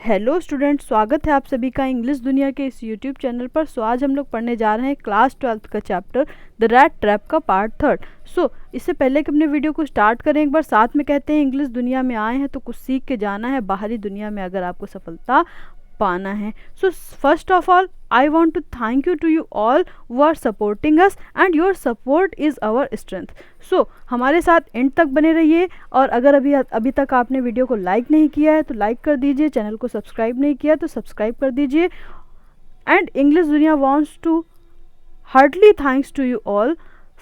Hello student, स्वागत है आप सभी का इंग्लिश दुनिया के इस यूट्यूब चैनल पर। आज हम लोग पढ़ने जा रहे हैं क्लास 12th का चैप्टर द रैट ट्रैप का पार्ट 3। इससे पहले कि अपने वीडियो को स्टार्ट करें, एक बार साथ में कहते हैं इंग्लिश दुनिया में आए हैं तो कुछ सीख के जाना है बाहरी दुनिया में अगर आपको सफलता पाना है। First of all I want to thank you to you all who are supporting us and your support is our strength। हमारे साथ एंड तक बने रहिए, और अगर अभी तक आपने वीडियो को लाइक नहीं किया है तो लाइक कर दीजिए, चैनल को सब्सक्राइब नहीं किया तो सब्सक्राइब कर दीजिए। एंड इंग्लिश दुनिया wants to heartily thanks to you all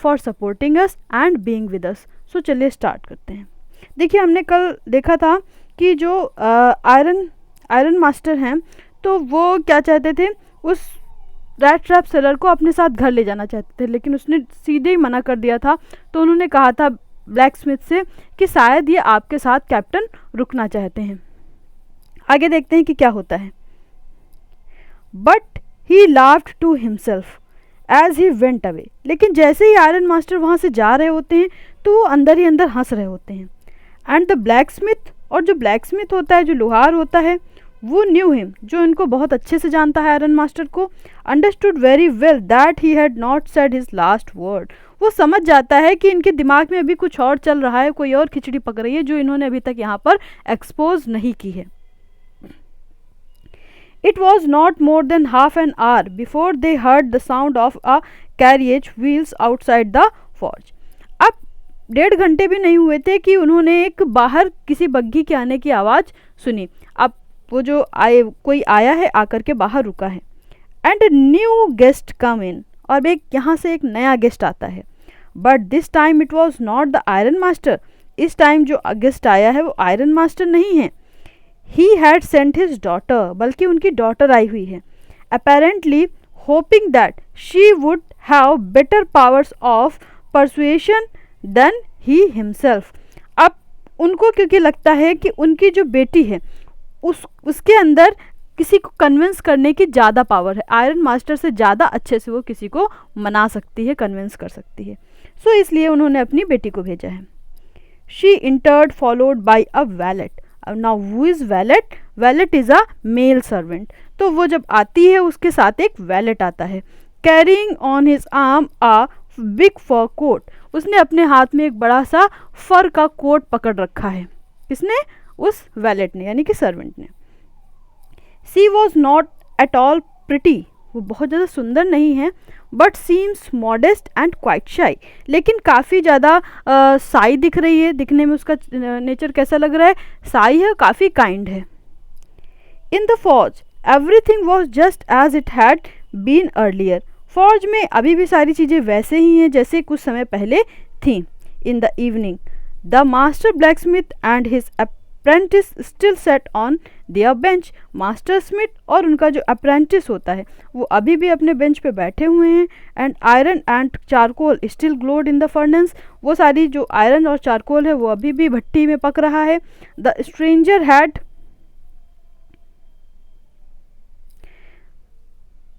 for supporting us and being with us। चलिए स्टार्ट करते हैं। देखिए, हमने कल देखा था कि जो आयरन मास्टर हैं तो वो क्या चाहते थे, उस रैट ट्रैप सेलर को अपने साथ घर ले जाना चाहते थे, लेकिन उसने सीधे ही मना कर दिया था। तो उन्होंने कहा था ब्लैक स्मिथ से कि शायद ये आपके साथ कैप्टन रुकना चाहते हैं। आगे देखते हैं कि क्या होता है। But he laughed to himself as he went away. लेकिन जैसे ही आयरन मास्टर वहाँ से जा रहे होते हैं तो वो अंदर ही अंदर हंस रहे होते हैं। एंड द ब्लैक स्मिथ, और जो ब्लैक स्मिथ होता है, जो लोहार होता है, वो न्यू हिम, जो इनको बहुत अच्छे से जानता है आयरन मास्टर को, understood very well that he had not said his last word. वो समझ जाता है कि इनके दिमाग में अभी कुछ और चल रहा है, कोई और खिचड़ी पक रही है जो इन्होंने अभी तक यहाँ पर एक्सपोज नहीं की है। It was not more than half an hour before they heard the sound of a carriage wheels outside the forge. अब 1.5 घंटे भी नहीं हुए थे कि उन्होंने एक बाहर किसी बग्घी के आने की आवाज़ सुनी। अब वो जो कोई आया है, आकर के बाहर रुका है। And new guest come in, और यहाँ से एक नया गेस्ट आता है। But this time it was not the iron master. इस टाइम जो गेस्ट आया है वो आयरन मास्टर नहीं है। He had sent his daughter, बल्कि उनकी डॉटर आई हुई है। Apparently hoping that she would have better powers of persuasion than he himself. अब उनको क्योंकि लगता है कि उनकी जो बेटी है उसके अंदर किसी को कन्विंस करने की ज़्यादा पावर है, आयरन मास्टर से ज़्यादा अच्छे से वो किसी को मना सकती है, कन्विंस कर सकती है। इसलिए उन्होंने अपनी बेटी को भेजा है। She entered followed by a valet. Now who is valet? Valet is a male servant. तो वो जब आती है उसके साथ एक वैलेट आता है। Carrying on his arm a big fur coat. उसने अपने हाथ में एक बड़ा सा फर का कोट पकड़ रखा है। किसने? उस वैलेट ने, यानी कि सर्वेंट ने। She was not at all pretty. वो बहुत ज़्यादा सुंदर नहीं है, but seems modest and quite shy. लेकिन काफ़ी ज़्यादा साई दिख रही है। दिखने में उसका नेचर कैसा लग रहा है? साई है, काफ़ी काइंड है। In the forge everything was just as it had been earlier. Forge में अभी भी सारी चीज़ें वैसे ही हैं जैसे कुछ समय पहले थीं। In the evening the master black Smith and his apprentice still set on their bench. Master Smith और उनका जो अप्रेंटिस होता है वो अभी भी अपने बेंच पे बैठे हुए हैं। And iron and charcoal still glowed in the furnace. वो सारी जो आयरन और चारकोल है वो अभी भी भट्टी में पक रहा है। The stranger had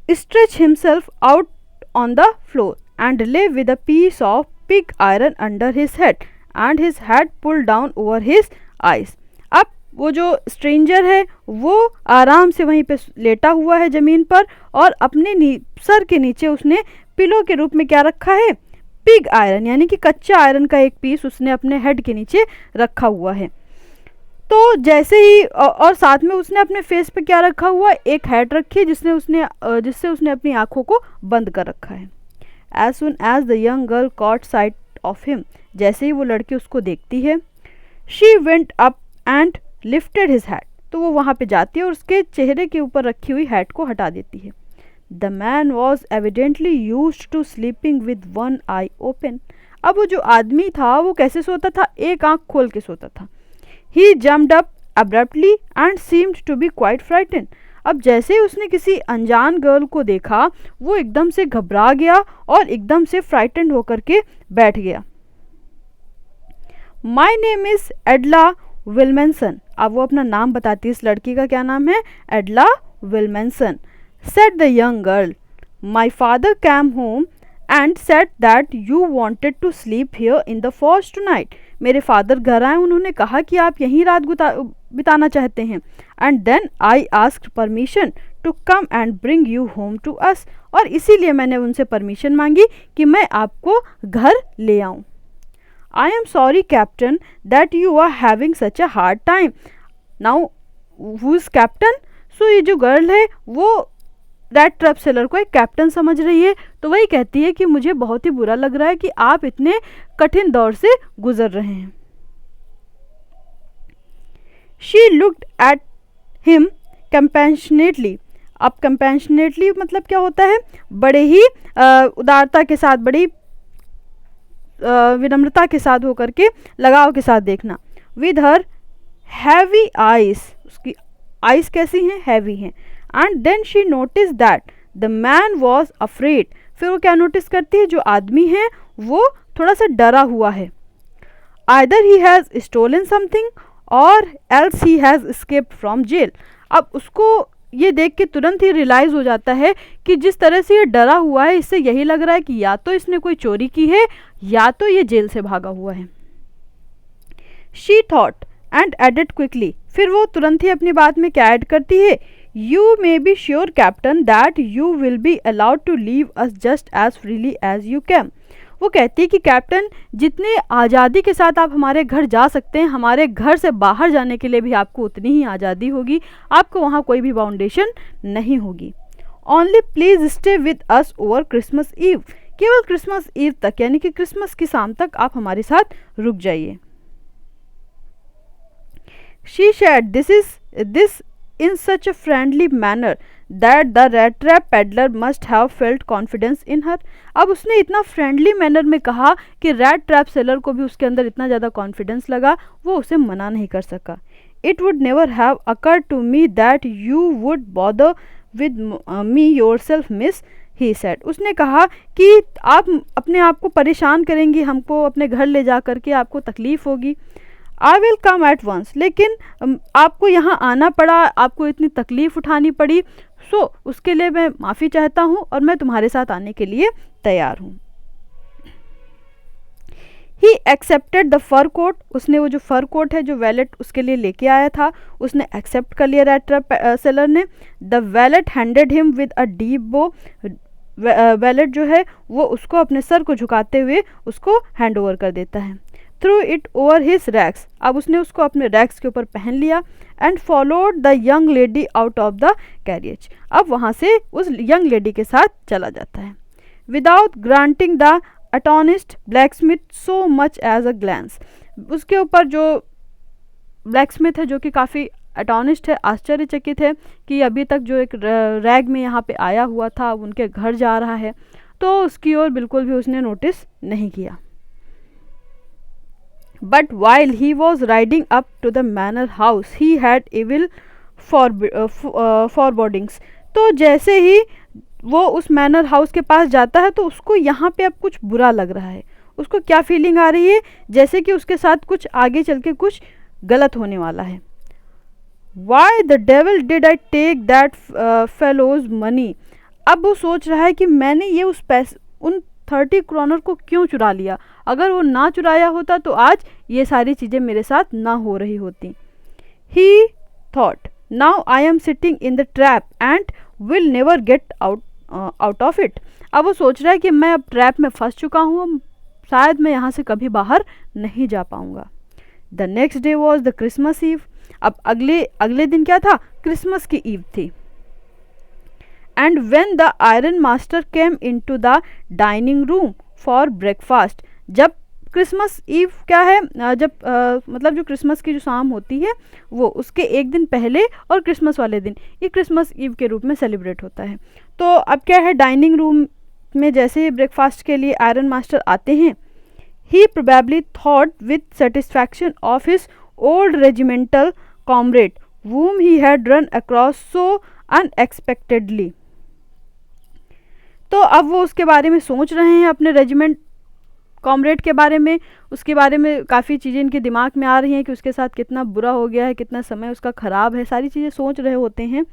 stretched himself out on the floor and lay with a piece of pig iron under his head and his hat pulled down over his eyes। अब वो जो स्ट्रेंजर है वो आराम से वहीं पे लेटा हुआ है ज़मीन पर, और अपने सर के नीचे उसने पिलो के रूप में क्या रखा है? पिग आयरन, यानी कि कच्चा आयरन का एक पीस उसने अपने हेड के नीचे रखा हुआ है। तो जैसे ही और साथ में उसने अपने फेस पे क्या रखा हुआ? एक हैट रखी है जिससे उसने अपनी आंखों को बंद कर रखा है। As soon as the young girl caught sight of him, जैसे ही वो लड़की उसको देखती है, she went up and lifted his hat. तो वो वहाँ पे जाती है और उसके चेहरे के ऊपर रखी हुई हैट को हटा देती है। The man was evidently used to sleeping with one eye open. अब वो जो आदमी था वो कैसे सोता था? एक आंख खोल के सोता था। He jumped up abruptly and seemed to be quite frightened। अब जैसे ही उसने किसी अनजान गर्ल को देखा वो एकदम से घबरा गया और एकदम से फ्राइटेंड होकर के बैठ गया। My name is एडला विल्मेंसन। अब वो अपना नाम बताती है। इस लड़की का क्या नाम है? Edla Willmansson. Said the young girl, My father came home and said that you wanted to sleep here in the forge tonight. मेरे फादर घर आए, उन्होंने कहा कि आप यहीं रात बिताना चाहते हैं। And then I asked permission to come and bring you home to us, और इसीलिए मैंने उनसे परमिशन मांगी कि मैं आपको घर ले आऊं। I am sorry captain that you are having such a hard time. Now who is captain? So ये जो गर्ल है वो रैट ट्रैप सेलर को एक कैप्टन समझ रही है, तो वही कहती है कि मुझे बहुत ही बुरा लग रहा है कि आप इतने कठिन दौर से गुजर रहे हैं। She looked at him compassionately. अब कंपैशनेटली मतलब क्या होता है? बड़े ही उदारता के साथ, बड़ी विनम्रता के साथ होकर के, लगाव के साथ देखना। विद हर हैवी आइज, उसकी आइज कैसी हैं? हैवी हैं। And then she notice that the man was afraid. फिर वो क्या नोटिस करती है? जो आदमी है वो थोड़ा सा डरा हुआ है। Either he has stolen something or else he has escaped from jail. अब उसको ये देख के तुरंत ही रियलाइज़ हो जाता है कि जिस तरह से ये डरा हुआ है, इससे यही लग रहा है कि या तो इसने कोई चोरी की है या तो ये जेल से भागा हुआ है। She thought and added quickly. फिर वो तुरंत ही अपनी बात में क्या ऐड करती है? You may be sure captain that you will be allowed to leave us just as freely as you can. वो कहती है कि कैप्टन, जितने आज़ादी के साथ आप हमारे घर जा सकते हैं, हमारे घर से बाहर जाने के लिए भी आपको उतनी ही आज़ादी होगी, आपको वहाँ कोई भी बाउंडेशन नहीं होगी। Only please stay with us over Christmas eve. केवल क्रिसमस ईव तक, यानी कि क्रिसमस की शाम तक आप हमारे साथ रुक जाइए। She said this in such a friendly manner that the rat trap peddler must have felt confidence in her। अब उसने इतना फ्रेंडली मैनर में कहा कि रैट ट्रैप सेलर को भी उसके अंदर इतना ज़्यादा कॉन्फिडेंस लगा, वो उसे मना नहीं कर सका। It would never have occurred to me that you would bother with me yourself miss, he said. उसने कहा कि आप अपने आप को परेशान करेंगी, हमको अपने घर ले जा करके आपको तकलीफ़ होगी। I will come at once, लेकिन आपको यहाँ आना पड़ा, आपको इतनी तकलीफ़ उठानी पड़ी, सो उसके लिए मैं माफ़ी चाहता हूँ और मैं तुम्हारे साथ आने के लिए तैयार हूँ। He accepted the fur coat. उसने वो जो फर कोट है जो वैलेट उसके लिए लेके आया था, उसने एक्सेप्ट कर लिया रैट ट्रैप सेलर ने। The wallet handed him with a deep बो। वैलेट जो है वो उसको अपने सर को झुकाते हुए उसको हैंड ओवर कर देता है। Threw it over his rags. अब उसने उसको अपने रैक्स के ऊपर पहन लिया। And followed the young lady out of the carriage. अब वहाँ से उस यंग लेडी के साथ चला जाता है। विदाउट ग्रांटिंग द अटॉनिस्ट blacksmith so much as a glance. उसके ऊपर जो ब्लैकस्मिथ है, जो कि काफ़ी अटॉनिस्ट है, आश्चर्यचकित है कि अभी तक जो एक रैग में यहाँ पे आया हुआ था उनके घर जा रहा है, तो उसकी ओर बिल्कुल भी उसने नोटिस नहीं किया। But while he was riding up to the manor house, he had evil forebodings। तो जैसे ही वो उस मैनर हाउस के पास जाता है तो उसको यहाँ पे अब कुछ बुरा लग रहा है। उसको क्या फीलिंग आ रही है? जैसे कि उसके साथ कुछ आगे चल के कुछ गलत होने वाला है। Why the devil did I take that fellow's money? अब वो सोच रहा है कि मैंने ये उन 30 क्रोनर को क्यों चुरा लिया। अगर वो ना चुराया होता तो आज ये सारी चीज़ें मेरे साथ ना हो रही होती। ही thought now I am sitting in the trap and will never get out of it. अब वो सोच रहा है कि मैं अब ट्रैप में फंस चुका हूँ, शायद मैं यहाँ से कभी बाहर नहीं जा पाऊँगा। The next day was the Christmas eve. अब अगले दिन क्या था? क्रिसमस की ईव थी। And when the iron master came in to the dining room for breakfast. जब क्रिसमस ईव क्या है, मतलब जो क्रिसमस की जो शाम होती है वो उसके एक दिन पहले और क्रिसमस वाले दिन ये क्रिसमस ईव के रूप में सेलिब्रेट होता है। तो अब क्या है, डाइनिंग रूम में जैसे ही ब्रेकफास्ट के लिए आयरन मास्टर आते हैं, he probably thought with satisfaction of his old regimental comrade whom he had run across so unexpectedly। तो अब वो उसके बारे में सोच रहे हैं, अपने रेजिमेंट कॉमरेड के बारे में, उसके बारे में काफ़ी चीज़ें इनके दिमाग में आ रही हैं कि उसके साथ कितना बुरा हो गया है, कितना समय उसका ख़राब है, सारी चीज़ें सोच रहे होते हैं।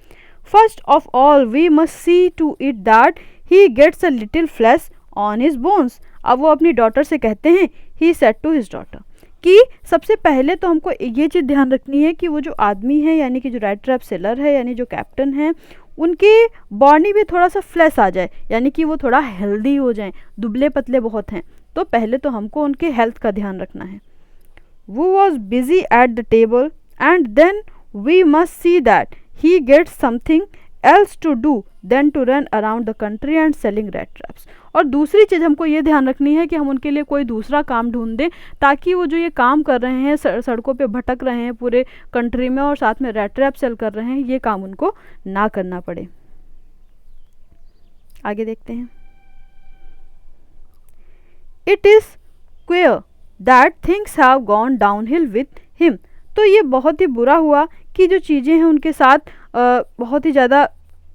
First of all we must see to it that he gets a little flesh on his bones. अब वो अपनी डॉटर से कहते हैं, he said to his daughter, कि सबसे पहले तो हमको ये चीज़ ध्यान रखनी है कि वो जो आदमी है यानी कि जो रैट ट्रैप सेलर है यानी जो कैप्टन है, उनकी बॉडी में थोड़ा सा फ्लैश आ जाए, यानी कि वो थोड़ा हेल्दी हो जाएं, दुबले पतले बहुत हैं, तो पहले तो हमको उनके हेल्थ का ध्यान रखना है। वो was busy at the table and then we must see that he gets something else to do than to run around the country and selling rat traps. और दूसरी चीज़ हमको ये ध्यान रखनी है कि हम उनके लिए कोई दूसरा काम ढूंढ दें, ताकि वो जो ये काम कर रहे हैं, सड़कों पे भटक रहे हैं पूरे कंट्री में और साथ में रैट ट्रैप सेल कर रहे हैं, ये काम उनको ना करना पड़े। आगे देखते हैं। It is clear that things have gone down hill with him. तो ये बहुत ही बुरा हुआ कि जो चीज़ें हैं उनके साथ बहुत ही ज़्यादा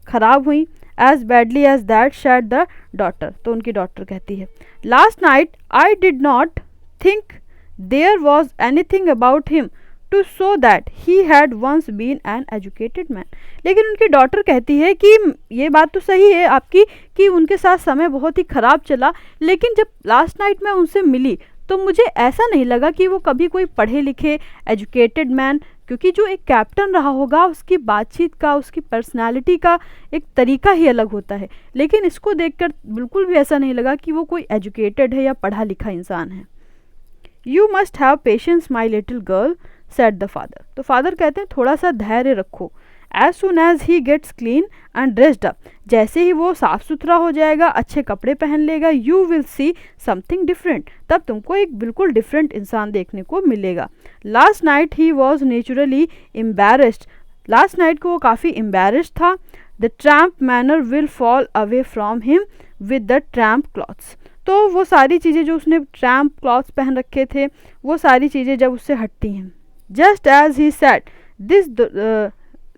ख़राब हुई। As badly as that said the daughter, तो उनकी डॉटर कहती है, last night I did not think there was anything about him to show that he had once been an educated man. लेकिन उनकी डॉटर कहती है कि ये बात तो सही है आपकी कि उनके साथ समय बहुत ही ख़राब चला, लेकिन जब लास्ट नाइट मैं उनसे मिली तो मुझे ऐसा नहीं लगा कि वो कभी कोई पढ़े लिखे एजुकेटेड मैन, क्योंकि जो एक कैप्टन रहा होगा उसकी बातचीत का, उसकी पर्सनालिटी का एक तरीका ही अलग होता है, लेकिन इसको देखकर बिल्कुल भी ऐसा नहीं लगा कि वो कोई एजुकेटेड है या पढ़ा लिखा इंसान है। You must have patience my little girl said the father. तो फादर कहते हैं थोड़ा सा धैर्य रखो। As soon as he gets clean and dressed up, जैसे ही वो साफ सुथरा हो जाएगा, अच्छे कपड़े पहन लेगा, you will see something different, तब तुमको एक बिल्कुल डिफरेंट इंसान देखने को मिलेगा। Last night he was naturally embarrassed, last night को वो काफ़ी एम्बैरेस्ड था। The tramp manner will fall away from him with the tramp clothes. तो वो सारी चीज़ें जो उसने ट्रैम्प क्लॉथ्स पहन रखे थे, वो सारी चीज़ें जब उससे हटती हैं। Just as he said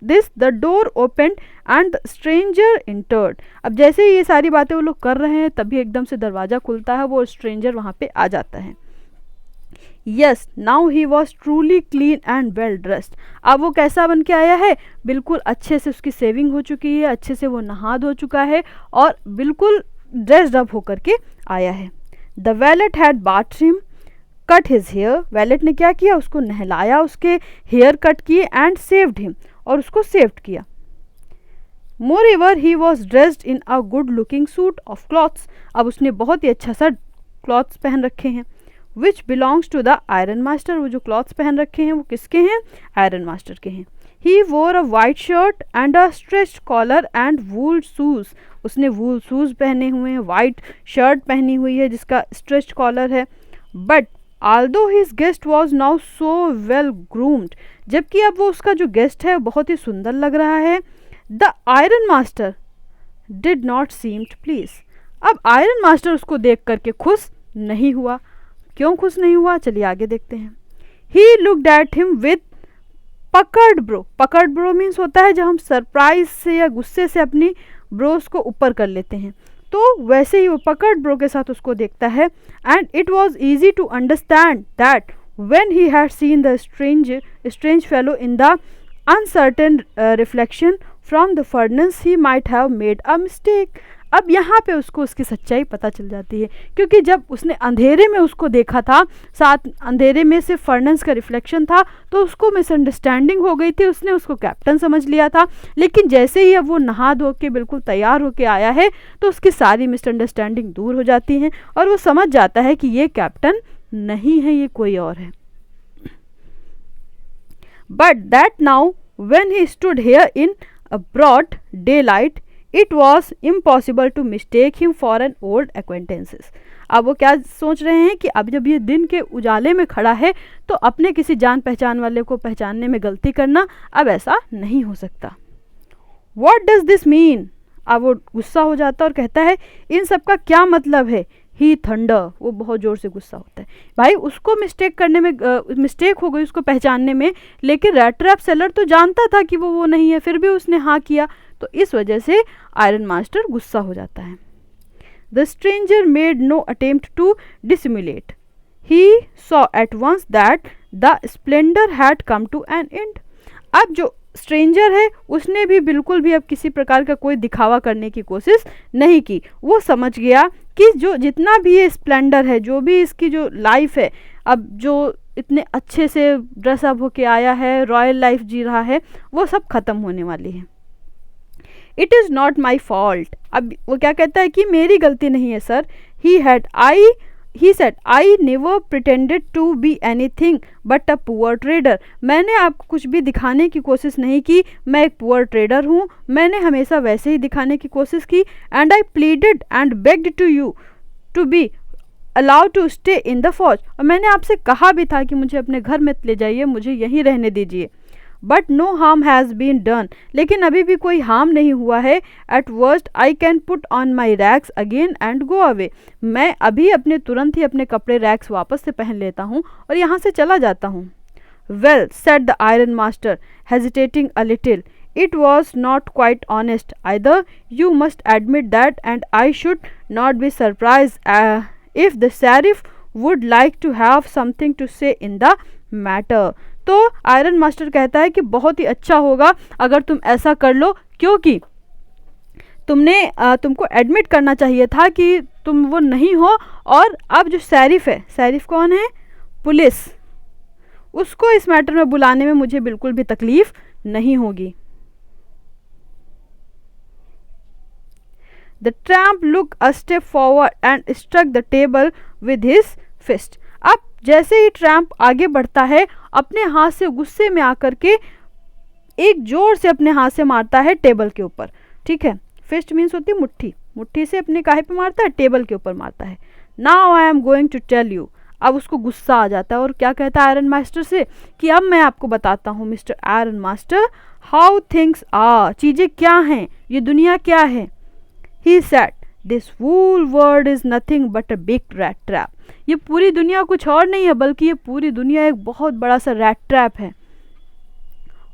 this the door opened and stranger entered. अब जैसे ही ये सारी बातें वो लोग कर रहे हैं, तभी एकदम से दरवाज़ा खुलता है, वो स्ट्रेंजर वहाँ पे आ जाता है। Yes now he was truly clean and well dressed. अब वो कैसा बन के आया है, बिल्कुल अच्छे से उसकी सेविंग हो चुकी है, अच्छे से वो नहा धो चुका है और बिल्कुल ड्रेस्ड अप होकर के आया है। The valet had bath him cut his hair, valet ने क्या किया, उसको नहलाया, उसके हेयर कट किए, एंड सेव्ड हिम, और उसको सेव्ड किया। Moreover he was dressed in a good looking suit of clothes. अब उसने बहुत ही अच्छा सा क्लॉथ्स पहन रखे हैं। Which belongs to the iron master, वो जो क्लॉथ्स पहन रखे हैं वो किसके हैं, आयरन मास्टर के हैं। He wore a white shirt and a stretched collar and wool shoes, उसने वूल शूज पहने हुए हैं, वाइट शर्ट पहनी हुई है जिसका स्ट्रेच्ड कॉलर है। But although his guest was now so well groomed, जबकि अब वो उसका जो गेस्ट है बहुत ही सुंदर लग रहा है। the iron master did not seem pleased, अब आयरन मास्टर उसको देख करके खुश नहीं हुआ। क्यों खुश नहीं हुआ, चलिए आगे देखते हैं। he looked at him with puckered brow, puckered brow means होता है जब हम सरप्राइज से या गुस्से से अपनी ब्रोस को ऊपर कर लेते हैं, तो वैसे ही वो पकड़ ब्रो के साथ उसको देखता है। And it was easy to understand that when he had seen the strange fellow in the uncertain reflection from the furnace he might have made a mistake. अब यहाँ पे उसको उसकी सच्चाई पता चल जाती है, क्योंकि जब उसने अंधेरे में उसको देखा था, साथ अंधेरे में सिर्फ फर्नेस का रिफ्लेक्शन था, तो उसको मिसअंडरस्टैंडिंग हो गई थी, उसने उसको कैप्टन समझ लिया था। लेकिन जैसे ही अब वो नहा धो के बिल्कुल तैयार होके आया है, तो उसकी सारी मिसअंडरस्टैंडिंग दूर हो जाती हैं और वो समझ जाता है कि ये कैप्टन नहीं है, ये कोई और है। But that now when he stood here in a broad daylight it was impossible to mistake him for an old acquaintances. अब वो क्या सोच रहे हैं कि अब जब ये दिन के उजाले में खड़ा है तो अपने किसी जान पहचान वाले को पहचानने में गलती करना अब ऐसा नहीं हो सकता। वॉट डज दिस मीन, अब वो गुस्सा हो जाता और कहता है इन सब का क्या मतलब है। ही थंडर, वो बहुत ज़ोर से गुस्सा होता है। भाई उसको मिस्टेक करने में मिस्टेक हो गई उसको पहचानने में, लेकिन रैट ट्रैप सेलर तो जानता था कि वो नहीं है, फिर भी उसने हाँ किया, तो इस वजह से आयरन मास्टर गुस्सा हो जाता है। The stranger made no attempt to dissimulate, he saw at once that the splendour had come to an end. अब जो स्ट्रेंजर है उसने भी बिल्कुल भी अब किसी प्रकार का कोई दिखावा करने की कोशिश नहीं की। वो समझ गया कि जो जितना भी ये स्प्लेंडर है, जो भी इसकी जो लाइफ है, अब जो इतने अच्छे से ड्रेसअप होके आया है, रॉयल लाइफ जी रहा है, वो सब ख़त्म होने वाली है। It is not my fault. अब वो क्या कहता है कि मेरी गलती नहीं है sir. He said I never pretended to be anything but a poor trader. मैंने आपको कुछ भी दिखाने की कोशिश नहीं की, मैं एक पुअर ट्रेडर हूँ, मैंने हमेशा वैसे ही दिखाने की कोशिश की। And I pleaded and begged to you to be allow to stay in the forge. और मैंने आपसे कहा भी था कि मुझे अपने घर में ले जाइए, मुझे यहीं रहने दीजिए। But no harm has been done. लेकिन अभी भी कोई हार्म नहीं हुआ है। At worst I can put on my rags again and go away. मैं अभी अपने तुरंत ही अपने कपड़े रैक्स वापस से पहन लेता हूँ और यहाँ से चला जाता हूँ। Well said the iron master hesitating a little, it was not quite honest either, you must admit that, and I should not be surprised if the sheriff would like to have something to say in the matter। तो iron master कहता है कि बहुत ही अच्छा होगा अगर तुम ऐसा कर लो, क्योंकि तुमको एडमिट करना चाहिए था कि तुम वो नहीं हो। और अब जो शरीफ है, शरीफ कौन है? पुलिस, उसको इस मैटर में बुलाने में मुझे बिल्कुल भी तकलीफ नहीं होगी। The tramp looked a step forward and struck the table with his fist। अब जैसे ही ट्रैम्प आगे बढ़ता है, अपने हाथ से गुस्से में आकर के एक जोर से अपने हाथ से मारता है टेबल के ऊपर। ठीक है, फिस्ट मीन्स होती है मुट्ठी, मुट्ठी से अपने काहे पे मारता है? टेबल के ऊपर मारता है। Now I am going to tell you. अब उसको गुस्सा आ जाता है और क्या कहता है आयरन मास्टर से कि अब मैं आपको बताता हूँ mister iron master, how things are, चीज़ें क्या हैं, ये दुनिया क्या है। He said, this whole world is nothing but a big rat trap। ये पूरी दुनिया कुछ और नहीं है बल्कि ये पूरी दुनिया एक बहुत बड़ा सा रैट ट्रैप है।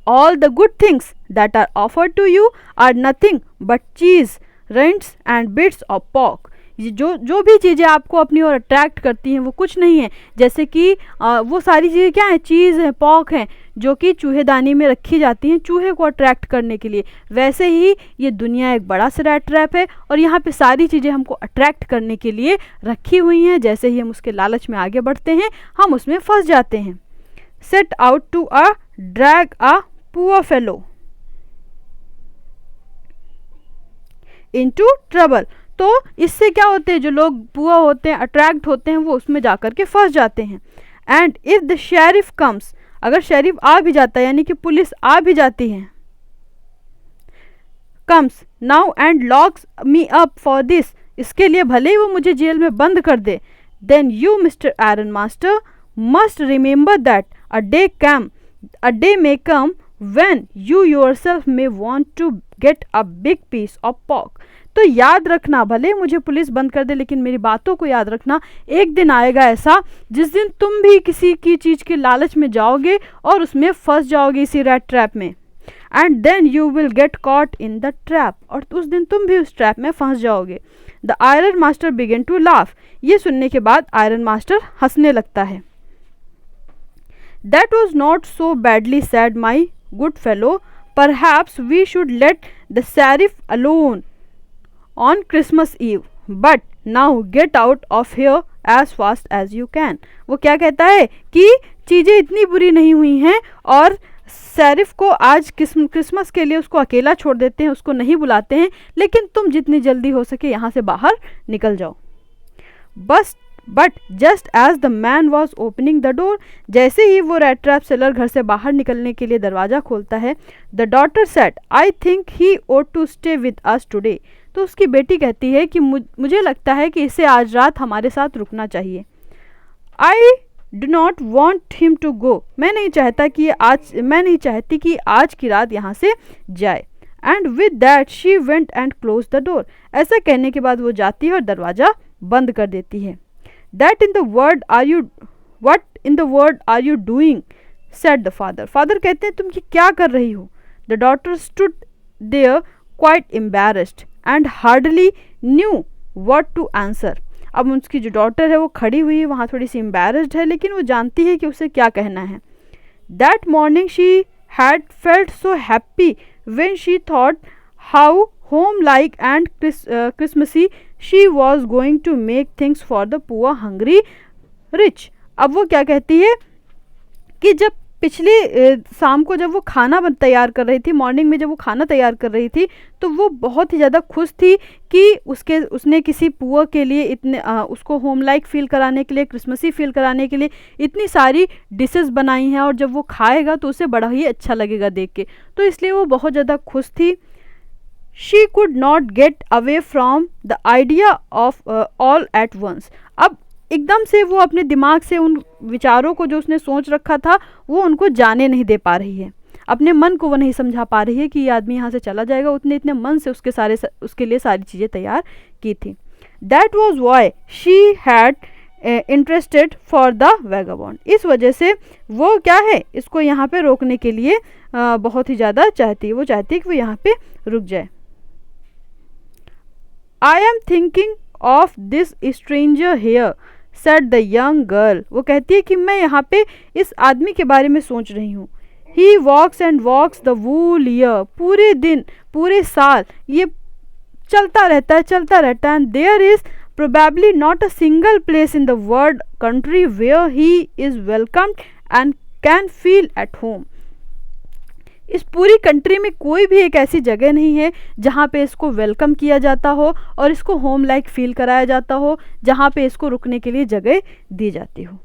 All the good things that are offered to you are nothing but cheese, rinds and bits of pork। ये जो भी चीज़ें आपको अपनी ओर अट्रैक्ट करती हैं वो कुछ नहीं है, जैसे कि वो सारी चीज़ें क्या हैं? चीज़ है, पॉक हैं, जो कि चूहेदानी में रखी जाती हैं चूहे को अट्रैक्ट करने के लिए। वैसे ही ये दुनिया एक बड़ा सा रैट ट्रैप है और यहाँ पे सारी चीज़ें हमको अट्रैक्ट करने के लिए रखी हुई हैं। जैसे ही हम उसके लालच में आगे बढ़ते हैं, हम उसमें फंस जाते हैं। Set out to a drag a poor fellow into trouble. तो इससे क्या होते हैं, जो लोग पुअर होते हैं, अट्रैक्ट होते हैं, वो उसमें जाकर के फंस जाते हैं। And if the sheriff comes, अगर शेरिफ आ भी जाता है, यानी कि पुलिस आ भी जाती है, comes now and locks me up for this, इसके लिए भले ही वो मुझे जेल में बंद कर दे, then you mister iron master must remember that a day may come when you yourself may want to get a big piece of pork। तो याद रखना, भले मुझे पुलिस बंद कर दे, लेकिन मेरी बातों को याद रखना, एक दिन आएगा ऐसा जिस दिन तुम भी किसी की चीज़ के लालच में जाओगे और उसमें फंस जाओगे, इसी रैट ट्रैप में। And then you will get caught in the trap, और उस दिन तुम भी उस ट्रैप में फंस जाओगे। The iron master began to laugh. ये सुनने के बाद आयरन मास्टर हंसने लगता है। That was not so badly said my good fellow, perhaps we should let the sheriff alone on Christmas Eve, but now get out of here as fast as you can। वो क्या कहता है कि चीज़ें इतनी बुरी नहीं हुई हैं और शेरिफ को आज क्रिसमस के लिए उसको अकेला छोड़ देते हैं, उसको नहीं बुलाते हैं, लेकिन तुम जितनी जल्दी हो सके यहाँ से बाहर निकल जाओ। But just as the man was opening the door, जैसे ही वो रैट ट्रैप सेलर घर से बाहर निकलने के लिए दरवाज़ा खोलता है, the daughter said I think he ought to stay with us today. तो उसकी बेटी कहती है कि मुझे लगता है कि इसे आज रात हमारे साथ रुकना चाहिए। I do not want him to go, मैं नहीं चाहती कि आज की रात यहाँ से जाए। And with that she went and close the door. ऐसा कहने के बाद वो जाती है और दरवाज़ा बंद कर देती है। What in the world are you doing? said the father। Father कहते हैं तुम ये क्या कर रही हो? The daughter stood there quite embarrassed and hardly knew what to answer। अब उसकी जो डॉटर है वो खड़ी हुई है वहाँ, थोड़ी सी embarrassed है, लेकिन वो जानती है कि उसे क्या कहना है। That morning she had felt so happy when she thought how home like and Christmassy she was going to make things for the poor hungry rich. अब वो क्या कहती है कि जब पिछली शाम को जब वो खाना तैयार कर रही थी, मॉर्निंग में जब वो खाना तैयार कर रही थी, तो वो बहुत ही ज़्यादा खुश थी कि उसने किसी पुअर के लिए इतने उसको होम लाइक फील कराने के लिए, क्रिसमसी फील कराने के लिए इतनी सारी डिशेस बनाई हैं, और जब वो खाएगा तो उसे बड़ा ही अच्छा लगेगा देख के, तो इसलिए वो बहुत ज़्यादा खुश थी. She could not get away from the idea of all at once. अब एकदम से वो अपने दिमाग से उन विचारों को जो उसने सोच रखा था वो उनको जाने नहीं दे पा रही है, अपने मन को वो नहीं समझा पा रही है कि ये आदमी यहाँ से चला जाएगा. उतने इतने मन से उसके लिए सारी चीज़ें तैयार की थी. That was why she had interested for the vagabond. इस वजह से वो क्या है, इसको यहाँ पे रोकने के लिए बहुत ही ज़्यादा चाहती है. वो चाहती है कि वो यहाँ पे रुक जाए. I am thinking of this stranger here said the young girl. वो कहती है कि मैं यहाँ पे इस आदमी के बारे में सोच रही हूँ. He walks and walks the whole year. पूरे दिन पूरे साल ये चलता रहता है. And there is probably not a single place in the world country where he is welcomed and can feel at home. इस पूरी कंट्री में कोई भी एक ऐसी जगह नहीं है जहाँ पे इसको वेलकम किया जाता हो और इसको होम लाइक फील कराया जाता हो, जहाँ पे इसको रुकने के लिए जगह दी जाती हो.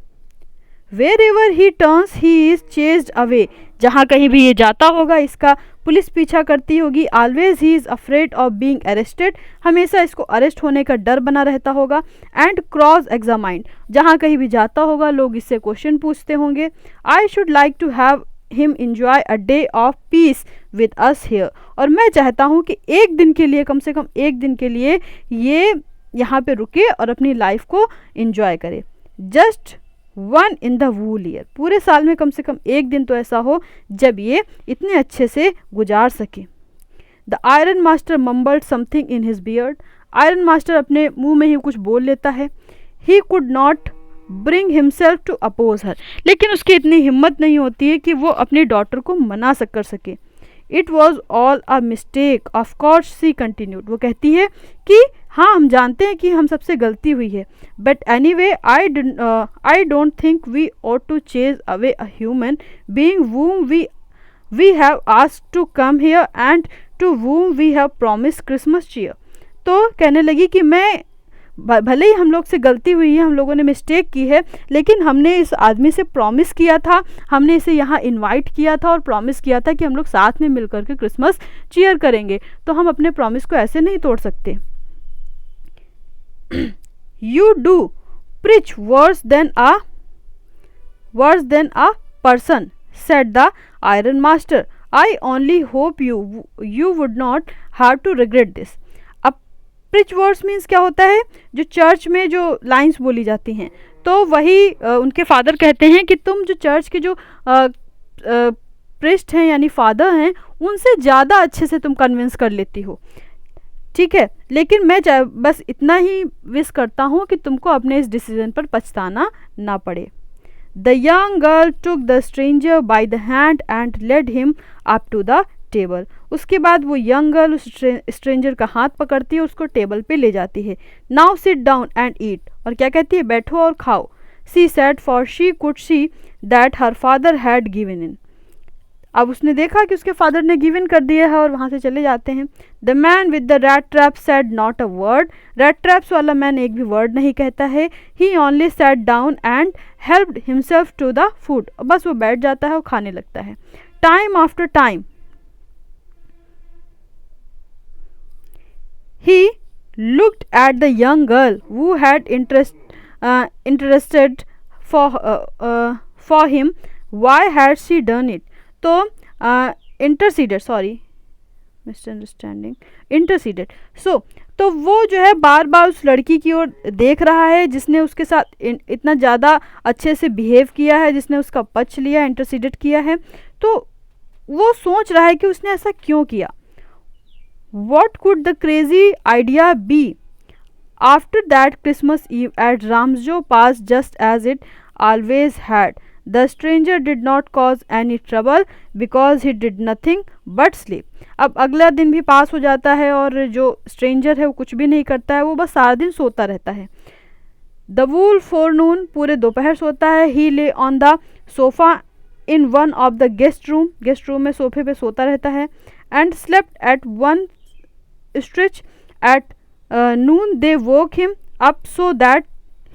Wherever he turns he is chased away. जहाँ कहीं भी ये जाता होगा इसका पुलिस पीछा करती होगी. Always he is afraid of being arrested. हमेशा इसको अरेस्ट होने का डर बना रहता होगा. And cross examined. जहाँ कहीं भी जाता होगा लोग इससे क्वेश्चन पूछते होंगे. I should like to have him enjoy a day of peace with us here. और मैं चाहता हूँ कि एक दिन के लिए, कम से कम एक दिन के लिए ये यहाँ पे रुके और अपनी लाइफ को enjoy करे. Just one in the whole year. पूरे साल में कम से कम एक दिन तो ऐसा हो जब ये इतने अच्छे से गुजार सके. The iron master mumbled something in his beard. Iron master अपने मुंह में ही कुछ बोल लेता है. He could not bring himself to oppose her. लेकिन उसकी इतनी हिम्मत नहीं होती है कि वो अपनी डॉटर को मना कर सके. It was all a mistake of course she continued. वो कहती है कि हाँ हम जानते हैं कि हम सबसे गलती हुई है, but anyway I don't think we ought to chase away a human being whom we have asked to come here and to whom we have promised Christmas cheer. तो कहने लगी कि मैं भले ही हम लोग से गलती हुई है, हम लोगों ने मिस्टेक की है, लेकिन हमने इस आदमी से प्रॉमिस किया था, हमने इसे यहाँ इनवाइट किया था और प्रॉमिस किया था कि हम लोग साथ में मिलकर के क्रिसमस चीयर करेंगे, तो हम अपने प्रॉमिस को ऐसे नहीं तोड़ सकते. You do preach worse than a person said the iron master. I only hope you would not have to regret this. Preach words means क्या होता है, जो चर्च में जो लाइंस बोली जाती हैं, तो वही उनके फादर कहते हैं कि तुम जो चर्च के जो प्रिस्ट हैं यानी फादर हैं, उनसे ज़्यादा अच्छे से तुम कन्विंस कर लेती हो. ठीक है, लेकिन मैं बस इतना ही विश करता हूँ कि तुमको अपने इस डिसीजन पर पछताना ना पड़े. The young girl took the stranger by the hand and led him up to the table. उसके बाद वो यंग गर्ल उस स्ट्रेंजर का हाथ पकड़ती है, उसको टेबल पे ले जाती है. Now sit down and eat. और क्या कहती है, बैठो और खाओ. She said for she could see that her father had given in. अब उसने देखा कि उसके फादर ने गिव इन कर दिया है और वहाँ से चले जाते हैं. The man with the rat trap said not a word. Rat traps वाला मैन एक भी वर्ड नहीं कहता है. He only sat down and helped himself to the food. बस वो बैठ जाता है और खाने लगता है. Time after time he looked at the young girl who had interested for him. Why had she done it? तो interceded. तो वो जो है बार बार उस लड़की की ओर देख रहा है जिसने उसके साथ इतना ज़्यादा अच्छे से बिहेव किया है, जिसने उसका पक्ष लिया, इंटरसीडेड किया है. तो वो सोच रहा है कि उसने ऐसा क्यों किया. What could the crazy idea be? After that Christmas Eve at Ramsjo passed just as it always had. The stranger did not cause any trouble because he did nothing but sleep. अब अगला दिन भी पास हो जाता है और जो stranger है वो कुछ भी नहीं करता है, वो बस सारा दिन सोता रहता है। द वूल फोरनून, पूरे दोपहर सोता है। ही ले on the sofa in one of the guest room में सोफे पे सोता रहता है। And slept at one stretch at noon they woke him up so that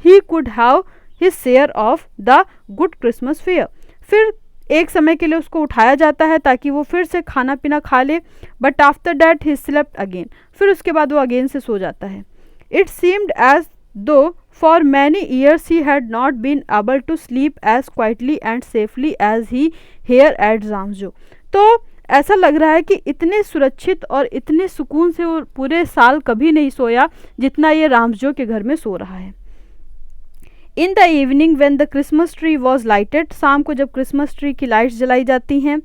he could have his share of the good Christmas fair. फिर एक समय के लिए उसको उठाया जाता है ताकि वो फिर से खाना पीना खा ले, but after that he slept again, फिर उसके बाद वो अगेन से सो जाता है। It seemed as though for many years he had not been able to sleep as quietly and safely as he here at Ramsjo. तो ऐसा लग रहा है कि इतने सुरक्षित और इतने सुकून से वो पूरे साल कभी नहीं सोया जितना ये रामजो के घर में सो रहा है। In the evening when the Christmas tree was lighted, शाम को जब क्रिसमस ट्री की लाइट्स जलाई जाती हैं,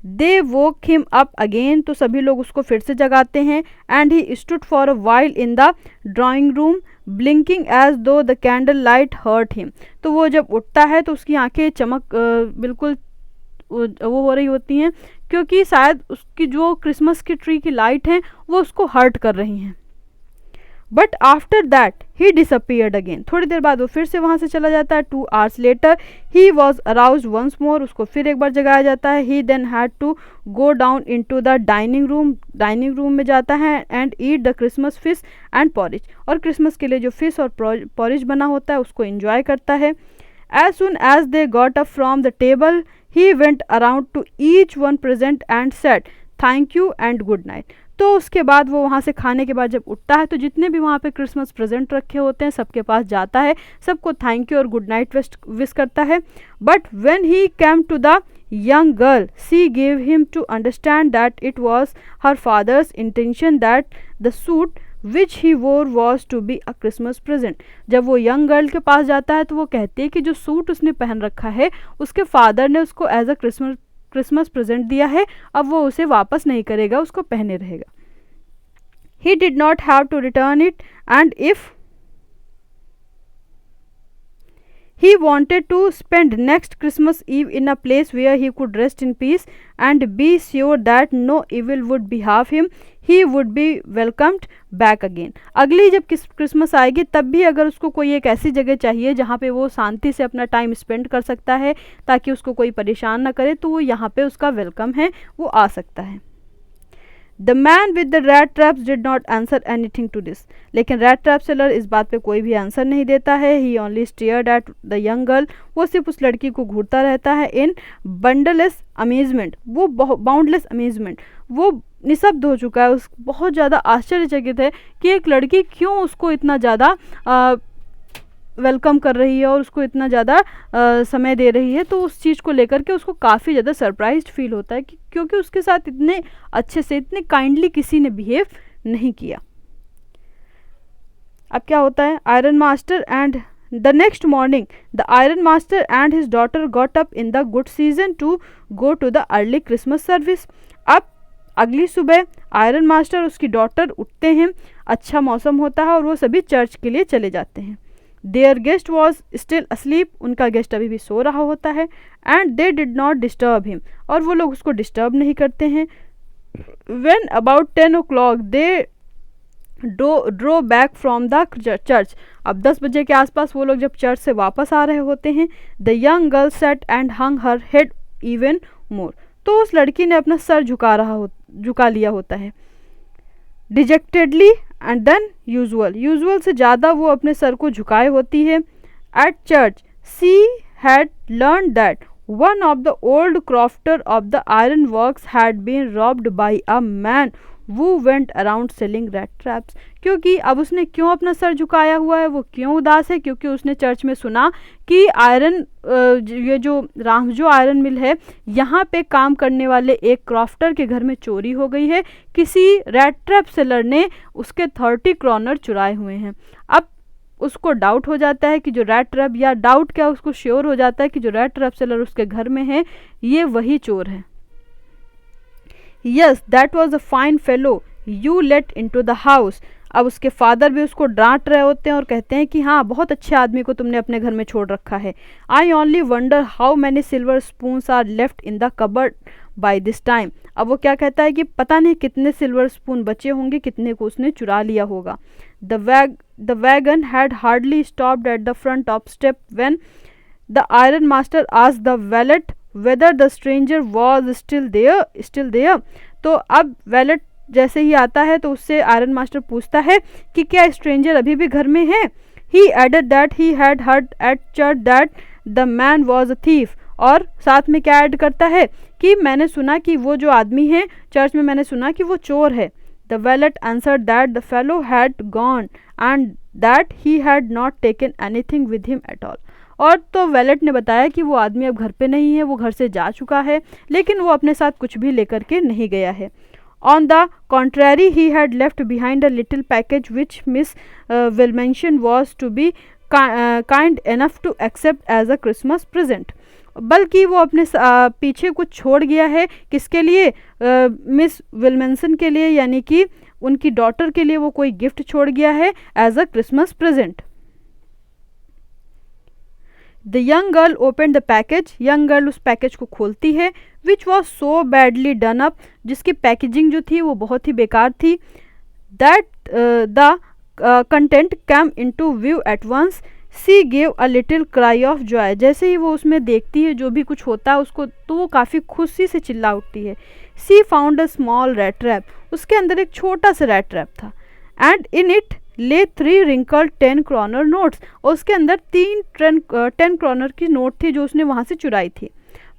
they woke him up again, तो सभी लोग उसको फिर से जगाते हैं। And he stood for a while in the drawing room blinking as though the candle light hurt him. तो वो जब उठता है तो उसकी आंखें चमक बिल्कुल वो हो रही होती हैं, क्योंकि शायद उसकी जो क्रिसमस की ट्री की लाइट हैं वो उसको हर्ट कर रही हैं। But after that he disappeared again, थोड़ी देर बाद वो फिर से वहाँ से चला जाता है। 2 hours later he was aroused once more, उसको फिर एक बार जगाया जाता है। He then had to go down into the dining room में जाता है and eat the Christmas fish and porridge, और क्रिसमस के लिए जो फिश और पॉरिज बना होता है उसको एंजॉय करता है। As soon as they got up from the table he went around to each one present and said thank you and good night. तो उसके बाद वो वहाँ से खाने के बाद जब उठता है तो जितने भी वहाँ पे क्रिसमस प्रेजेंट रखे होते हैं सबके पास जाता है, सबको थैंक यू और गुड नाइट विश करता है। But when he came to the young girl she gave him to understand that it was her father's intention that the suit which he wore was to be a Christmas present. जब वो young girl के पास जाता है तो वो कहती है कि जो सूट उसने पहन रखा है उसके फादर ने उसको एज अ क्रिसमस प्रेजेंट दिया है, अब वो उसे वापस नहीं करेगा, उसको पहने रहेगा। He did not have to return it and if he wanted to spend next Christmas Eve in a place where he could rest in peace and be sure that no evil would befall him, he would be welcomed back again। अगली जब Christmas आएगी तब भी अगर उसको कोई एक ऐसी जगह चाहिए जहाँ पे वो शांति से अपना टाइम स्पेंड कर सकता है ताकि उसको कोई परेशान ना करे, तो वो यहाँ पे उसका वेलकम है, वो आ सकता है। The man with the rat traps did not answer anything to this, लेकिन रैट ट्रैप सेलर इस बात पे कोई भी आंसर नहीं देता है। He only stared at the young girl, वो सिर्फ उस लड़की को घूरता रहता है। इन बंडलेस अमेजमेंट, वो बाउंडलेस अमेजमेंट, वो निशब्द हो चुका है, उस बहुत ज़्यादा आश्चर्यचकित है कि एक लड़की क्यों उसको इतना ज़्यादा वेलकम कर रही है और उसको इतना ज़्यादा समय दे रही है। तो उस चीज़ को लेकर के उसको काफ़ी ज़्यादा सरप्राइज्ड फील होता है कि क्योंकि उसके साथ इतने अच्छे से, इतने काइंडली किसी ने बिहेव नहीं किया। अब क्या होता है, iron master and the next morning the iron master and his daughter got up in the good season to go to the early Christmas service. अब अगली सुबह आयरन मास्टर और उसकी डॉटर उठते हैं, अच्छा मौसम होता है और वो सभी चर्च के लिए चले जाते हैं। Their guest was still asleep, उनका गेस्ट अभी भी सो रहा होता है। And they did not disturb him, और वो लोग उसको डिस्टर्ब नहीं करते हैं। When about 10 o'clock they drew back from the church, अब 10 बजे के आसपास वो लोग जब चर्च से वापस आ रहे होते हैं। The young girl set and hung her head even more, तो उस लड़की ने अपना सर झुका लिया होता है डिजेक्टेडली एंड देन यूजुअल से ज़्यादा वो अपने सर को झुकाए होती है। At church she had learn that one of the old crofter of the iron works had been robbed by a man who went around selling rat traps. क्योंकि अब उसने क्यों अपना सर झुकाया हुआ है, वो क्यों उदास है, क्योंकि उसने चर्च में सुना कि ये जो रामजो आयरन मिल है यहाँ पे काम करने वाले एक क्रॉफ्टर के घर में चोरी हो गई है, किसी रैट ट्रैप सेलर ने उसके 30 क्रॉनर चुराए हुए हैं। अब उसको डाउट हो जाता है कि जो रैट ट्रैप, या डाउट क्या, उसको श्योर हो जाता है कि जो रैट ट्रैप सेलर उसके घर में है ये वही चोर है। Yes, that was a fine fellow you let into the house। अब उसके फादर भी उसको डांट रहे होते हैं और कहते हैं कि हाँ, बहुत अच्छे आदमी को तुमने अपने घर में छोड़ रखा है। I only wonder how many silver spoons are left in the cupboard by this time. अब वो क्या कहता है कि पता नहीं कितने सिल्वर स्पून बचे होंगे, कितने को उसने चुरा लिया होगा। The wagon had hardly stopped at the front of step when the iron master asked the valet whether the stranger was still there. तो अब वैलेट जैसे ही आता है तो उससे आयरन मास्टर पूछता है कि क्या स्ट्रेंजर अभी भी घर में है। He added that he had heard at church that the man was a thief. और साथ में क्या ऐड करता है कि मैंने सुना कि वो जो आदमी है चर्च में, मैंने सुना कि वो चोर है। The wallet answered that the fellow had gone and that he had not taken anything with him at all. और तो वैलेट ने बताया कि वो आदमी अब घर पे नहीं है, वो घर से जा चुका है, लेकिन वो अपने साथ कुछ भी लेकर के नहीं गया है। On the contrary, he had left behind a little package which Miss Wilmension was to be kind enough to accept as a Christmas present. बल्कि वो अपने पीछे कुछ छोड़ गया है, किसके लिए? मिस विलमेंसन के लिए, यानी कि उनकी डॉटर के लिए वो कोई गिफ्ट छोड़ गया है as a Christmas present. The young girl open the package. Young girl उस पैकेज को खोलती है, which was so badly done up, जिसकी पैकेजिंग जो थी वो बहुत ही बेकार थी। That the content come in to view at once. She gave a little cry of joy. जैसे ही वो उसमें देखती है जो भी कुछ होता है उसको, तो वो काफ़ी खुशी से चिल्ला उठती है। She found a small rat trap. उसके अंदर एक छोटा सा रैट ट्रैप था। And in it lay 3 wrinkled 10 क्रॉनर notes. और उसके अंदर 10 क्रॉनर की नोट थी जो उसने वहाँ से चुराई थी।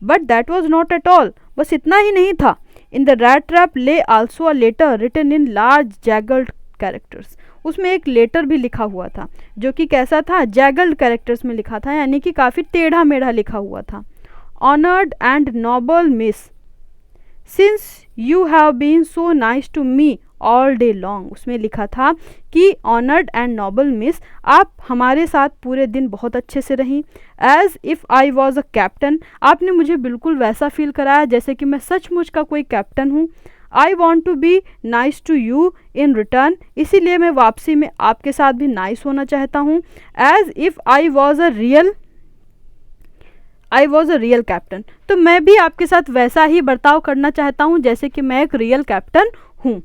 But that was not at all. बस इतना ही नहीं था। In the rat trap lay also a letter written in large jagged characters. उसमें एक लेटर भी लिखा हुआ था जो कि कैसा था? जैगल्ड कैरेक्टर्स में लिखा था, यानी कि काफ़ी टेढ़ा मेढ़ा लिखा हुआ था। Honoured and noble miss, since you have been so nice to me all day long. उसमें लिखा था कि ऑनर्ड एंड नोबल मिस, आप हमारे साथ पूरे दिन बहुत अच्छे से रहीं। As if I was a captain, आपने मुझे बिल्कुल वैसा फील कराया जैसे कि मैं सचमुच का कोई कैप्टन हूँ। I want to be nice to you in return, इसीलिए मैं वापसी में आपके साथ भी नाइस होना चाहता हूँ। As if I was a real captain, तो मैं भी आपके साथ वैसा ही बर्ताव करना चाहता हूँ जैसे कि मैं एक रियल कैप्टन हूँ।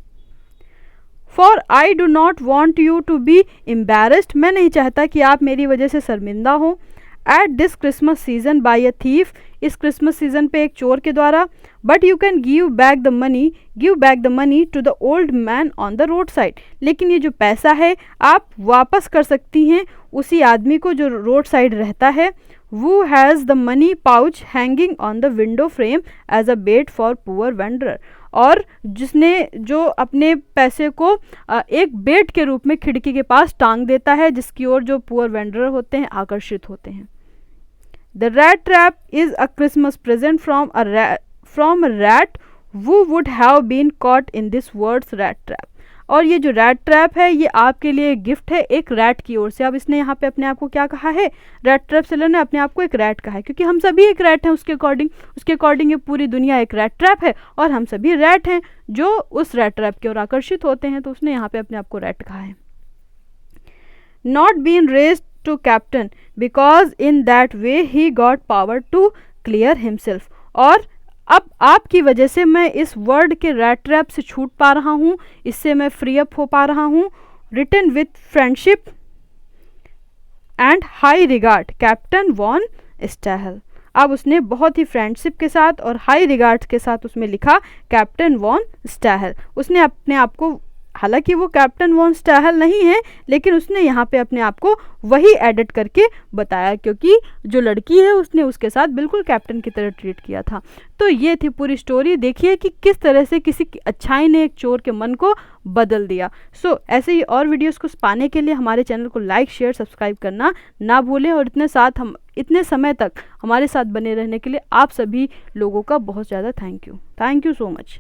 For I do not want you to be embarrassed, मैं नहीं चाहता कि आप मेरी वजह से शर्मिंदा हो। At this Christmas season by a thief, इस क्रिसमस सीजन पे एक चोर के द्वारा। But you can give back the money to the old man on the road side, लेकिन ये जो पैसा है आप वापस कर सकती हैं उसी आदमी को जो रोड साइड रहता है। Who has the money pouch hanging on the window frame as a bait for poor wanderer, और जिसने जो अपने पैसे को एक बेट के रूप में खिड़की के पास टांग देता है जिसकी ओर जो पुअर वेंडरर होते हैं आकर्षित होते हैं। The rat trap is a Christmas present from a rat who would have been caught in this world's rat trap, और ये जो रैट ट्रैप है ये आपके लिए गिफ्ट है एक रैट की ओर से। अब इसने यहाँ पे अपने आप को क्या कहा है? रैट ट्रैप सेलर ने अपने आप को एक रैट कहा है, क्योंकि हम सभी एक रैट हैं उसके अकॉर्डिंग ये पूरी दुनिया एक रैट ट्रैप है और हम सभी रैट हैं जो उस रैट ट्रैप की ओर आकर्षित होते हैं, तो उसने यहाँ पे अपने आप को रैट कहा है। Not been raised to captain because in that way he got power to clear himself, और अब आपकी वजह से मैं इस वर्ड के रैट ट्रैप से छूट पा रहा हूँ, इससे मैं फ्री अप हो पा रहा हूँ। Written with friendship and high regard captain von Stahl. अब उसने बहुत ही फ्रेंडशिप के साथ और हाई रिगार्ड के साथ उसमें लिखा कैप्टन वॉन स्टैहल। उसने अपने आप को, हालांकि वो कैप्टन वॉन स्टैहल नहीं है, लेकिन उसने यहाँ पे अपने आप को वही एडिट करके बताया, क्योंकि जो लड़की है उसने उसके साथ बिल्कुल कैप्टन की तरह ट्रीट किया था। तो ये थी पूरी स्टोरी। देखिए कि किस तरह से किसी की अच्छाई ने एक चोर के मन को बदल दिया। सो ऐसे ही और वीडियोस को पाने के लिए हमारे चैनल को लाइक शेयर सब्सक्राइब करना ना भूलें, और इतने समय तक हमारे साथ बने रहने के लिए आप सभी लोगों का बहुत ज़्यादा थैंक यू सो मच।